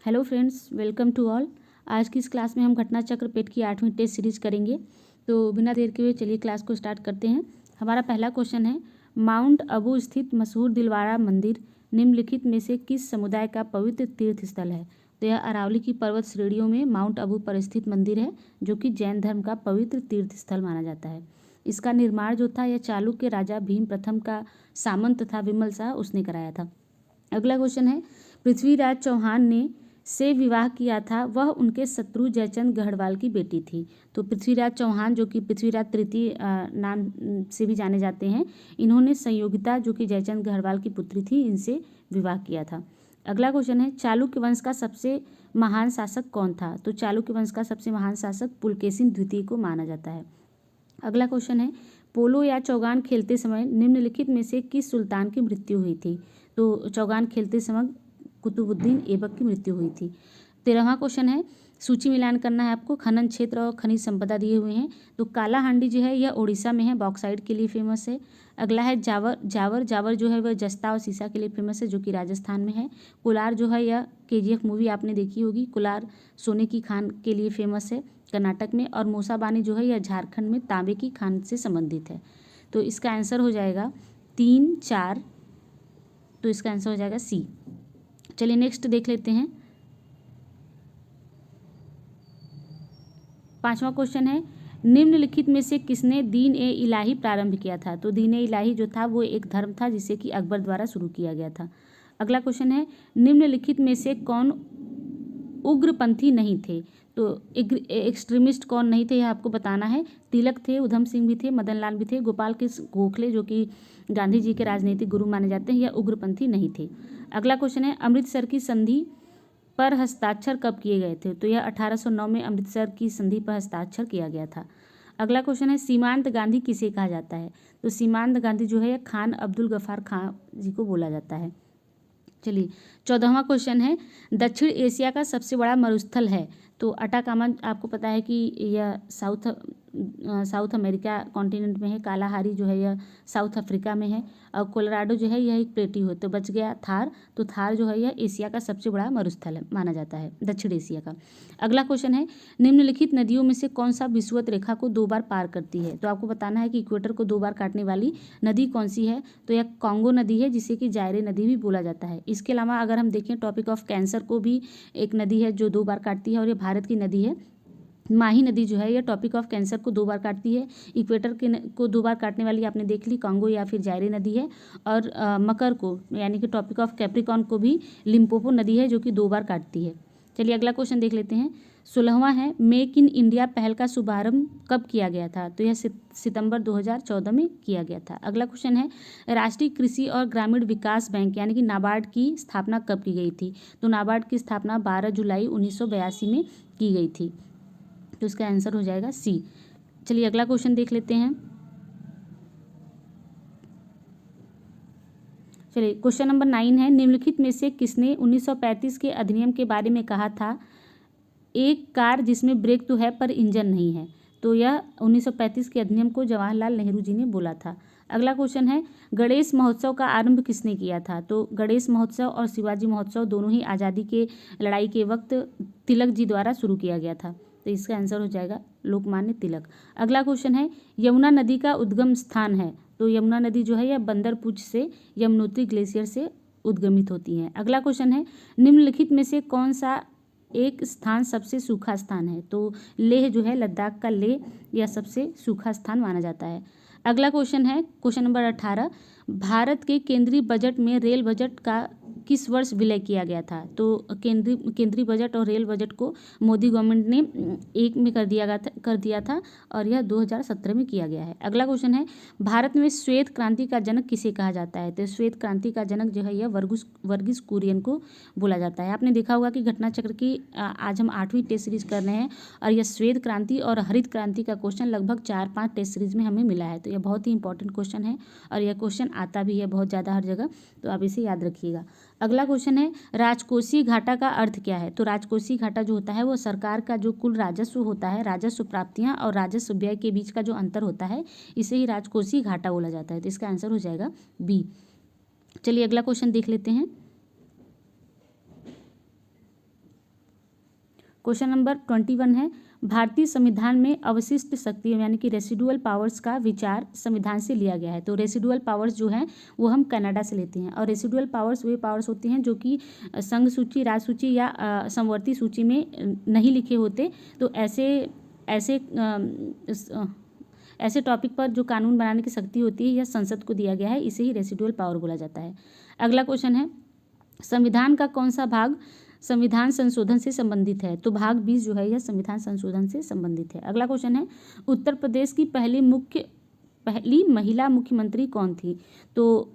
Hello friends, welcome to all. आज की इस क्लास में हम घटना चक्र पेट की 8वीं टेस्ट सीरीज करेंगे। तो बिना देर के हुए चलिए क्लास को स्टार्ट करते हैं। हमारा पहला क्वेश्चन है, माउंट अबू स्थित मशहूर दिलवाड़ा मंदिर निम्नलिखित में से किस समुदाय का पवित्र तीर्थ स्थल है। तो यह अरावली की पर्वत श्रेणियों में माउंट अबू पर स्थित मंदिर है, जो कि जैन धर्म का पवित्र तीर्थ स्थल माना जाता है। इसका निर्माण जो था यह चालुक्य राजा भीम प्रथम का सामंत तथा विमल शाह उसने कराया था। अगला क्वेश्चन है, पृथ्वीराज चौहान ने से विवाह किया था, वह उनके शत्रु जयचंद गढ़वाल की बेटी थी। तो पृथ्वीराज चौहान जो कि पृथ्वीराज तृतीय नाम से भी जाने जाते हैं, इन्होंने संयोगिता जो कि जयचंद गढ़वाल की पुत्री थी, इनसे विवाह किया था। अगला क्वेश्चन है, चालुक्य वंश का सबसे महान शासक कौन था। तो चालुक्य वंश का सबसे महान शासक पुलकेशिन द्वितीय को माना जाता है। अगला क्वेश्चन है, पोलो या चौगान खेलते समय निम्नलिखित में से किस सुल्तान की मृत्यु हुई थी। तो चौगान खेलते समय कुतुबुद्दीन ऐबक की मृत्यु हुई थी। 13वां क्वेश्चन है, सूची मिलान करना है आपको। खनन क्षेत्र और खनिज संपदा दिए हुए हैं। तो काला हांडी जो है यह उड़ीसा में है, बॉक्साइट के लिए फेमस है। अगला है जावर जावर जावर जो है वह जस्ता और सीसा के लिए फेमस है, जो कि राजस्थान में है। कुलार जो है यह KGF मूवी आपने देखी होगी, कुलार सोने की खान के लिए फेमस है कर्नाटक में। और मूसाबानी जो है यह झारखंड में तांबे की खान से संबंधित है। तो इसका आंसर हो जाएगा 3, 4। तो इसका आंसर हो जाएगा C। चलिए नेक्स्ट देख लेते हैं। 5वां क्वेश्चन है, निम्नलिखित में से किसने दीन ए इलाही प्रारंभ किया था। तो दीन ए इलाही जो था वो एक धर्म था जिसे कि अकबर द्वारा शुरू किया गया था। अगला क्वेश्चन है, निम्नलिखित में से कौन उग्रपंथी नहीं थे। तो एक्सट्रीमिस्ट कौन नहीं थे, यह आपको बताना है। तिलक थे, उधम सिंह भी थे, मदन लाल भी थे, गोपाल कृष्ण गोखले जो कि गांधी जी के राजनीतिक गुरु माने जाते हैं, यह उग्रपंथी नहीं थे। अगला क्वेश्चन है, अमृतसर की संधि पर हस्ताक्षर कब किए गए थे। तो यह 1809 में अमृतसर की संधि पर हस्ताक्षर किया गया था। अगला क्वेश्चन है, सीमांत गांधी किसे कहा जाता है। तो सीमांत गांधी जो है यह खान अब्दुल गफ्फार खान जी को बोला जाता है। चलिए 14वां क्वेश्चन है, दक्षिण एशिया का सबसे बड़ा मरुस्थल है। तो अटाकामा आपको पता है कि यह साउथ अमेरिका कॉन्टिनेंट में है। कालाहारी जो है यह साउथ अफ्रीका में है। और कोलोराडो जो है यह एक प्लेटी हो। तो बच गया थार। तो थार जो है यह एशिया का सबसे बड़ा मरुस्थल है माना जाता है, दक्षिण एशिया का। अगला क्वेश्चन है, निम्नलिखित नदियों में से कौन सा विषुवत रेखा को 2 बार पार करती है। तो आपको बताना है कि इक्वेटर को 2 बार काटने वाली नदी कौन सी है। तो यह कांगो नदी है, जिसे कि जायरे नदी भी बोला जाता है। इसके अलावा अगर हम देखें, टॉपिक ऑफ कैंसर को भी एक नदी है जो 2 बार काटती है, और ये भारत की नदी है। माही नदी जो है यह टॉपिक ऑफ कैंसर को 2 बार काटती है। इक्वेटर को 2 बार काटने वाली आपने देख ली, कांगो या फिर जायरे नदी है। और मकर को यानी कि टॉपिक ऑफ कैप्रिकॉन को भी लिम्पोपो नदी है, जो कि 2 बार काटती है। चलिए अगला क्वेश्चन देख लेते हैं। 16वां है, मेक इन इंडिया पहल का शुभारंभ कब किया गया था। तो यह सितंबर 2014 में किया गया था। अगला क्वेश्चन है, राष्ट्रीय कृषि और ग्रामीण विकास बैंक यानी कि नाबार्ड की स्थापना कब की गई थी। तो नाबार्ड की स्थापना 12 जुलाई 1982 में की गई थी। तो इसका आंसर हो जाएगा C। चलिए अगला क्वेश्चन देख लेते हैं। चलिए क्वेश्चन नंबर 9 है, निम्नलिखित में से किसने 1935 के अधिनियम के बारे में कहा था, एक कार जिसमें ब्रेक तो है पर इंजन नहीं है। तो यह 1935 के अधिनियम को जवाहरलाल नेहरू जी ने बोला था। अगला क्वेश्चन है, गणेश महोत्सव का आरंभ किसने किया था। तो गणेश महोत्सव और शिवाजी महोत्सव दोनों ही आज़ादी के लड़ाई के वक्त तिलक जी द्वारा शुरू किया गया था। तो इसका आंसर हो जाएगा लोकमान्य तिलक। अगला क्वेश्चन है, यमुना नदी का उद्गम स्थान है। तो यमुना नदी जो है यह बंदरपुच से यमुनोत्री ग्लेशियर से उद्गमित होती है। अगला क्वेश्चन है, निम्नलिखित में से कौन सा एक स्थान सबसे सूखा स्थान है। तो लेह जो है, लद्दाख का लेह, यह सबसे सूखा स्थान माना जाता है। अगला क्वेश्चन है, क्वेश्चन नंबर 18, भारत के केंद्रीय बजट में रेल बजट का किस वर्ष विलय किया गया था। तो केंद्रीय बजट और रेल बजट को मोदी गवर्नमेंट ने एक में कर दिया था, और यह 2017 में किया गया है। अगला क्वेश्चन है, भारत में श्वेत क्रांति का जनक किसे कहा जाता है। तो श्वेत क्रांति का जनक जो है यह वर्गीस कुरियन को बोला जाता है। आपने देखा होगा कि घटना चक्र की आज हम 8वीं टेस्ट सीरीज कर रहे हैं, और यह श्वेत क्रांति और हरित क्रांति का क्वेश्चन लगभग 4-5 टेस्ट सीरीज में हमें मिला है। तो यह बहुत ही इंपॉर्टेंट क्वेश्चन है, और यह क्वेश्चन आता भी है बहुत ज़्यादा हर जगह, तो आप इसे याद रखिएगा। अगला क्वेश्चन है, राजकोषीय घाटा का अर्थ क्या है। तो राजकोषीय घाटा जो होता है वो सरकार का जो कुल राजस्व होता है, राजस्व प्राप्तियां और राजस्व व्यय के बीच का जो अंतर होता है, इसे ही राजकोषीय घाटा बोला जाता है। तो इसका आंसर हो जाएगा B। चलिए अगला क्वेश्चन देख लेते हैं। क्वेश्चन नंबर 21 है, भारतीय संविधान में अवशिष्ट शक्तियों यानी कि रेसिडुअल पावर्स का विचार संविधान से लिया गया है। तो रेसिडुअल पावर्स जो हैं वो हम कनाडा से लेते हैं, और रेसिडुअल पावर्स वे पावर्स होते हैं जो कि संघ सूची, राज्य सूची या समवर्ती सूची में नहीं लिखे होते। तो ऐसे टॉपिक पर जो कानून बनाने की शक्ति होती है यह संसद को दिया गया है, इसे ही रेसिडुअल पावर बोला जाता है। अगला क्वेश्चन है, संविधान का कौन सा भाग संविधान संशोधन से संबंधित है? तो भाग 20 जो है यह संविधान संशोधन से संबंधित है। अगला क्वेश्चन है, उत्तर प्रदेश की पहली महिला मुख्यमंत्री कौन थी? तो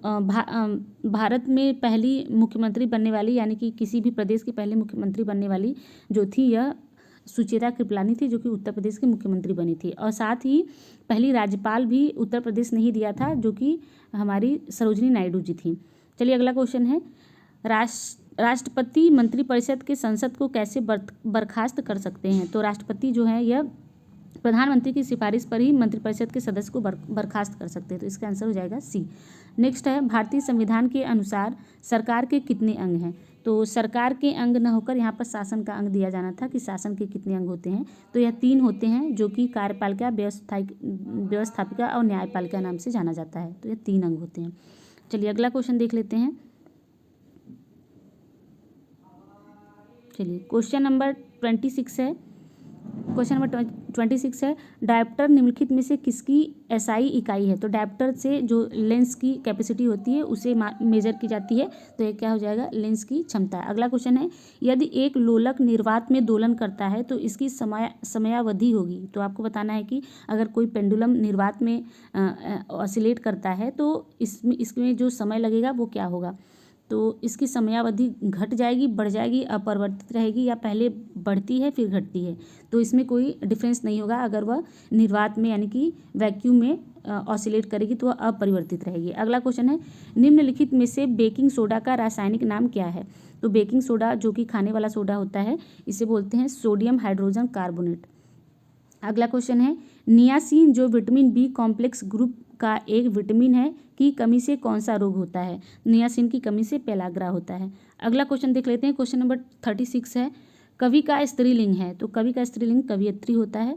भारत में पहली मुख्यमंत्री बनने वाली यानी कि किसी भी प्रदेश की पहली मुख्यमंत्री बनने वाली जो थी यह सुचेता कृपलानी थी, जो कि उत्तर प्रदेश की मुख्यमंत्री बनी थी। और साथ ही पहली राज्यपाल भी उत्तर प्रदेश ने ही दिया था, जो कि हमारी सरोजिनी नायडू जी थी। चलिए अगला क्वेश्चन है, राष्ट्रपति मंत्रिपरिषद के संसद को कैसे बर्खास्त कर सकते हैं? तो राष्ट्रपति जो है यह प्रधानमंत्री की सिफारिश पर ही मंत्रिपरिषद के सदस्य को बर्खास्त कर सकते हैं। तो इसका आंसर हो जाएगा सी। नेक्स्ट है, भारतीय संविधान के अनुसार सरकार के कितने अंग हैं? तो सरकार के अंग न होकर यहाँ पर शासन का अंग दिया जाना था कि शासन के कितने अंग होते हैं। तो यह 3 होते हैं, जो कि कार्यपालिका, व्यवस्थापिका और न्यायपालिका नाम से जाना जाता है। तो यह 3 अंग होते हैं। चलिए अगला क्वेश्चन देख लेते हैं। चलिए क्वेश्चन नंबर 26 है। क्वेश्चन नंबर 26 है, डायप्टर निम्नलिखित में से किसकी एसआई इकाई है? तो डायप्टर से जो लेंस की कैपेसिटी होती है उसे मेजर की जाती है। तो ये क्या हो जाएगा? लेंस की क्षमता। अगला क्वेश्चन है, यदि एक लोलक निर्वात में दोलन करता है तो इसकी समयावधि होगी। तो आपको बताना है कि अगर कोई पेंडुलम निर्वात में ऑसिलेट करता है तो इसमें जो समय लगेगा वो क्या होगा? तो इसकी समयावधि घट जाएगी, बढ़ जाएगी, अपरिवर्तित रहेगी, या पहले बढ़ती है फिर घटती है। तो इसमें कोई डिफरेंस नहीं होगा। अगर वह निर्वात में यानी कि वैक्यूम में ऑसिलेट करेगी तो वह अपरिवर्तित रहेगी। अगला क्वेश्चन है, निम्नलिखित में से बेकिंग सोडा का रासायनिक नाम क्या है? तो बेकिंग सोडा जो कि खाने वाला सोडा होता है इसे बोलते हैं सोडियम हाइड्रोजन कार्बोनेट। अगला क्वेश्चन है, नियासिन जो विटामिन बी कॉम्प्लेक्स ग्रुप का एक विटामिन है की कमी से कौन सा रोग होता है? नियासिन की कमी से पेलाग्रा होता है। अगला क्वेश्चन देख लेते हैं। क्वेश्चन नंबर 36 है, कवि का स्त्रीलिंग है? तो कवि का स्त्रीलिंग कवियत्री होता है,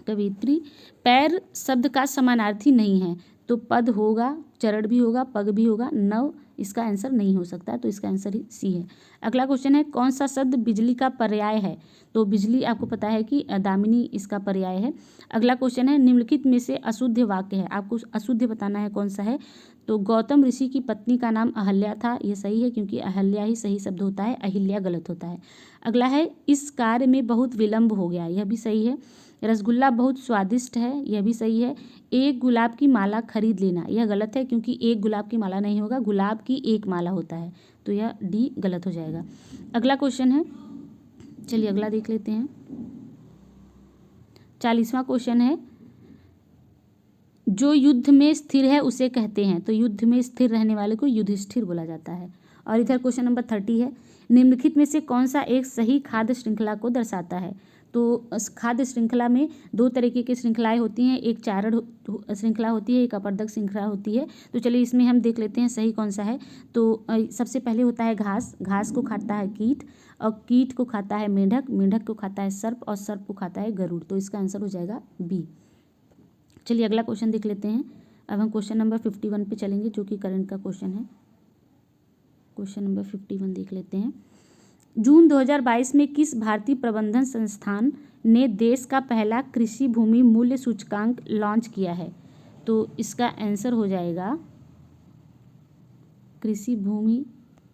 कवियत्री। पैर शब्द का समानार्थी नहीं है, तो पद होगा, चरण भी होगा, पग भी होगा, नव इसका आंसर नहीं हो सकता। तो इसका आंसर ही सी है। अगला क्वेश्चन है, कौन सा शब्द बिजली का पर्याय है? तो बिजली आपको पता है कि दामिनी इसका पर्याय है। अगला क्वेश्चन है, निम्नलिखित में से अशुद्ध वाक्य है, आपको अशुद्ध बताना है कौन सा है। तो गौतम ऋषि की पत्नी का नाम अहल्या था, यह सही है क्योंकि अहल्या ही सही शब्द होता है, अहिल्या गलत होता है। अगला है, इस कार्य में बहुत विलंब हो गया, यह भी सही है। रसगुल्ला बहुत स्वादिष्ट है, यह भी सही है। एक गुलाब की माला खरीद लेना, यह गलत है क्योंकि एक गुलाब की माला नहीं होगा, गुलाब की एक माला होता है। तो यह डी गलत हो जाएगा। अगला क्वेश्चन है, चलिए अगला देख लेते हैं। 40वां क्वेश्चन है, जो युद्ध में स्थिर है उसे कहते हैं? तो युद्ध में स्थिर रहने वाले को युधिष्ठिर बोला जाता है। और इधर क्वेश्चन नंबर 30 है, निम्नलिखित में से कौन सा एक सही खाद्य श्रृंखला को दर्शाता है? तो खाद्य श्रृंखला में 2 तरीके की श्रृंखलाएं होती हैं, एक चारण श्रृंखला होती है, एक अपरदक श्रृंखला होती है। तो चलिए इसमें हम देख लेते हैं सही कौन सा है। तो सबसे पहले होता है घास, घास को खाता है कीट, और कीट को खाता है मेंढक, मेंढक को खाता है सर्प, और सर्प को खाता है गरुड़। तो इसका आंसर हो जाएगा बी। चलिए अगला क्वेश्चन देख लेते हैं। अब हम क्वेश्चन नंबर 51 पे चलेंगे, जो कि करंट का क्वेश्चन है। क्वेश्चन नंबर 51 देख लेते हैं। जून 2022 में किस भारतीय प्रबंधन संस्थान ने देश का पहला कृषि भूमि मूल्य सूचकांक लॉन्च किया है? तो इसका आंसर हो जाएगा कृषि भूमि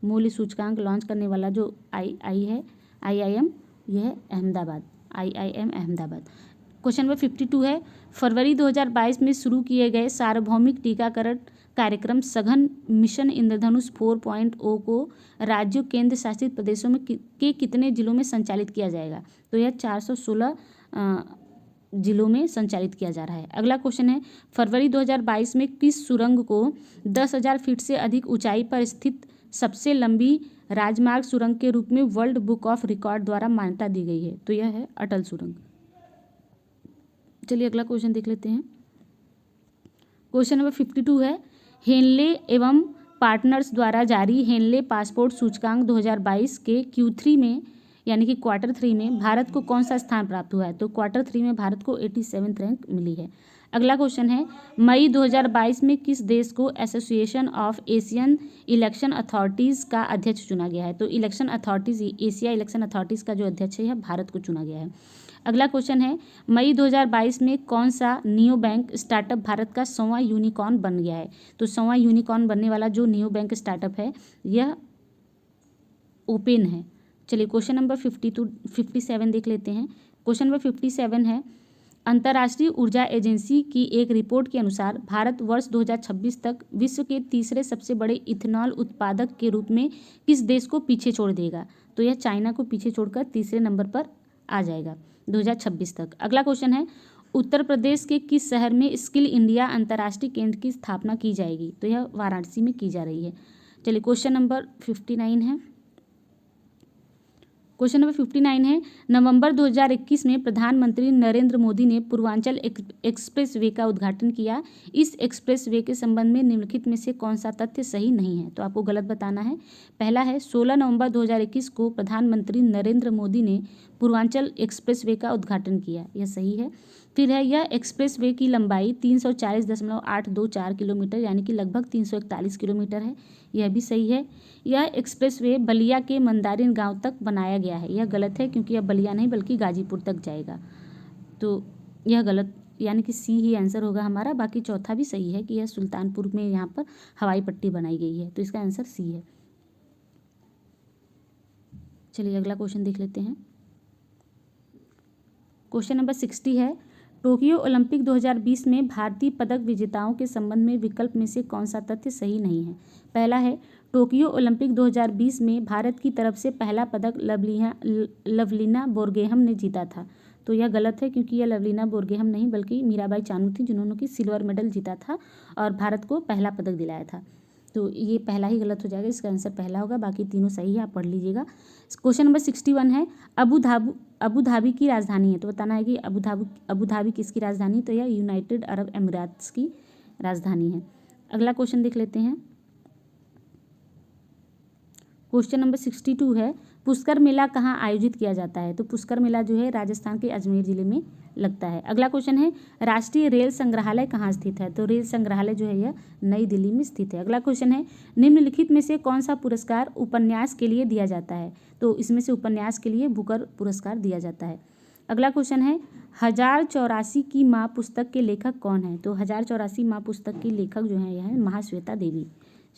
मूल्य सूचकांक लॉन्च करने वाला जो आई है IIM, यह है Ahmedabad, IIM Ahmedabad. Question number 52 है, फरवरी 2022 में शुरू किए गए सार्वभौमिक टीकाकरण कार्यक्रम सघन मिशन इंद्रधनुष 4.0 को राज्यों केंद्र शासित प्रदेशों में के कितने जिलों में संचालित किया जाएगा? तो यह 416 जिलों में संचालित किया जा रहा है। अगला क्वेश्चन है, फरवरी 2022 में किस सुरंग को 10,000 फीट से अधिक ऊंचाई पर स्थित सबसे लंबी राजमार्ग सुरंग के रूप में वर्ल्ड बुक ऑफ रिकॉर्ड द्वारा मान्यता दी गई है? तो यह है अटल सुरंग। चलिए अगला क्वेश्चन देख लेते हैं। क्वेश्चन नंबर 52 है, हेनले एवं पार्टनर्स द्वारा जारी हेनले पासपोर्ट सूचकांक 2022 के Q3 में यानी कि क्वार्टर 3 में भारत को कौन सा स्थान प्राप्त हुआ है? तो क्वार्टर 3 में भारत को 87th रैंक मिली है। अगला क्वेश्चन है, मई 2022 में किस देश को association of Asian election authorities का अध्यक्ष चुना गया है? तो election authorities, Asia election authorities का जो अध्यक्ष है यह भारत को चुना गया है। अगला क्वेश्चन है, मई 2022 में कौन सा नियो बैंक स्टार्टअप भारत का 100वां यूनिकॉर्न बन गया है? तो 100वां यूनिकॉर्न बनने वाला जो नियो बैंक स्टार्टअप है यह ओपन है। चलिए क्वेश्चन नंबर 57 देख लेते हैं। क्वेश्चन नंबर 57 है, अंतर्राष्ट्रीय ऊर्जा एजेंसी की एक रिपोर्ट के अनुसार भारत वर्ष 2026 तक विश्व के तीसरे सबसे बड़े इथेनॉल उत्पादक के रूप में किस देश को पीछे छोड़ देगा? तो यह चाइना को पीछे छोड़कर तीसरे नंबर पर आ जाएगा 2026 तक। अगला क्वेश्चन है, उत्तर प्रदेश के किस शहर में स्किल इंडिया अंतर्राष्ट्रीय केंद्र की स्थापना की जाएगी? तो यह वाराणसी में की जा रही है। चलिए क्वेश्चन नंबर 59 है। क्वेश्चन नंबर 59 है, नवंबर 2021 में प्रधानमंत्री नरेंद्र मोदी ने पूर्वांचल एक्सप्रेस वे का उद्घाटन किया। इस एक्सप्रेस वे के संबंध में निम्नलिखित में से कौन सा तथ्य सही नहीं है? तो आपको गलत बताना है। पहला है, 16 नवंबर 2021 को प्रधानमंत्री नरेंद्र मोदी ने पूर्वांचल एक्सप्रेस वे का उद्घाटन किया, यह सही है। फिर है, यह एक्सप्रेस वे की लंबाई 340.824 किलोमीटर यानी कि लगभग 341 किलोमीटर है, यह भी सही है। यह एक्सप्रेस वे बलिया के मंदारिन गांव तक बनाया गया है, यह गलत है क्योंकि यह बलिया नहीं बल्कि गाजीपुर तक जाएगा, तो यह गलत, यानी कि सी ही आंसर होगा हमारा। बाकी चौथा भी सही है कि यह सुल्तानपुर में यहाँ पर हवाई पट्टी बनाई गई है, तो इसका आंसर सी है। चलिए अगला क्वेश्चन देख लेते हैं। क्वेश्चन नंबर 60 है, टोक्यो ओलंपिक 2020 में भारतीय पदक विजेताओं के संबंध में विकल्प में से कौन सा तथ्य सही नहीं है? पहला है, टोक्यो ओलंपिक 2020 में भारत की तरफ से पहला पदक लवलीना बोरगोहेन ने जीता था, तो यह गलत है क्योंकि यह लवलीना बोरगोहेन नहीं बल्कि मीराबाई चानू थी जिन्होंने कि सिल्वर मेडल जीता था और भारत को पहला पदक दिलाया था, तो ये पहला ही गलत हो जाएगा, इसका आंसर पहला होगा। बाकी तीनों सही है, आप पढ़ लीजिएगा। क्वेश्चन नंबर 61 है, अबू धाबी की राजधानी है, तो बताना है कि अबू धाबी किसकी राजधानी? तो यह यूनाइटेड अरब अमीरात्स की राजधानी है। अगला क्वेश्चन देख लेते हैं। क्वेश्चन नंबर 62 है, पुष्कर मेला कहाँ आयोजित किया जाता है? तो पुष्कर मेला जो है राजस्थान के अजमेर जिले में लगता है। अगला क्वेश्चन है, राष्ट्रीय रेल संग्रहालय कहाँ स्थित है? तो रेल संग्रहालय जो है यह नई दिल्ली में स्थित है। अगला क्वेश्चन है, निम्नलिखित में से कौन सा पुरस्कार उपन्यास के लिए दिया जाता है? तो इसमें से उपन्यास के लिए बुकर पुरस्कार दिया जाता है। अगला क्वेश्चन है, 1084 की माँ पुस्तक के लेखक कौन है? तो 1084 माँ पुस्तक की लेखक जो है यह है महाश्वेता देवी।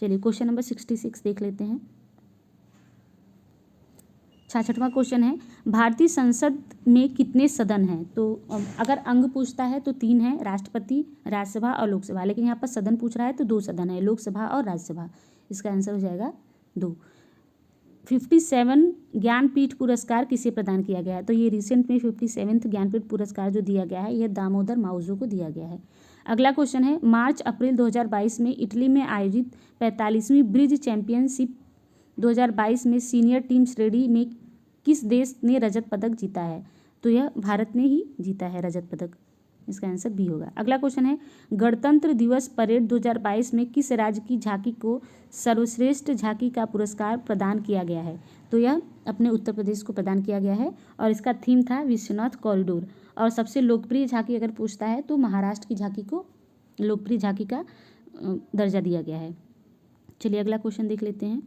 चलिए क्वेश्चन नंबर 66 देख लेते हैं। 66वां क्वेश्चन है, भारतीय संसद में कितने सदन हैं? तो अगर अंग पूछता है तो 3 है, राष्ट्रपति, राज्यसभा और लोकसभा, लेकिन यहाँ पर सदन पूछ रहा है तो 2 सदन है, लोकसभा और राज्यसभा, इसका आंसर हो जाएगा 2। 57 ज्ञानपीठ पुरस्कार किसे प्रदान किया गया है? तो ये रिसेंट में 57th ज्ञानपीठ पुरस्कार जो दिया गया है यह दामोदर माउजो को दिया गया है। अगला क्वेश्चन है, मार्च अप्रैल 2022 में इटली में आयोजित 45वीं ब्रिज चैंपियनशिप 2022 में सीनियर टीम श्रेणी में किस देश ने रजत पदक जीता है? तो यह भारत ने ही जीता है रजत पदक, इसका आंसर बी होगा। अगला क्वेश्चन है, गणतंत्र दिवस परेड 2022 में किस राज्य की झांकी को सर्वश्रेष्ठ झांकी का पुरस्कार प्रदान किया गया है? तो यह अपने उत्तर प्रदेश को प्रदान किया गया है और इसका थीम था विश्वनाथ कॉरिडोर। और सबसे लोकप्रिय झांकी अगर पूछता है तो महाराष्ट्र की झांकी को लोकप्रिय झांकी का दर्जा दिया गया है। चलिए अगला क्वेश्चन देख लेते हैं।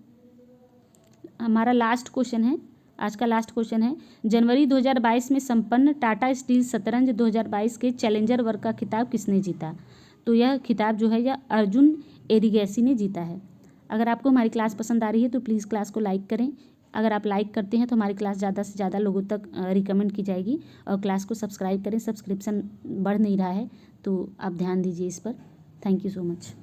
हमारा लास्ट क्वेश्चन है, आज का लास्ट क्वेश्चन है, जनवरी 2022 में संपन्न टाटा स्टील शतरंज 2022 के चैलेंजर वर्ग का खिताब किसने जीता? तो यह खिताब जो है यह अर्जुन एरिगैसी ने जीता है। अगर आपको हमारी क्लास पसंद आ रही है तो प्लीज़ क्लास को लाइक करें। अगर आप लाइक करते हैं तो हमारी क्लास ज़्यादा से ज़्यादा लोगों तक रिकमेंड की जाएगी। और क्लास को सब्सक्राइब करें, सब्सक्रिप्शन बढ़ नहीं रहा है तो आप ध्यान दीजिए इस पर। Thank you so much.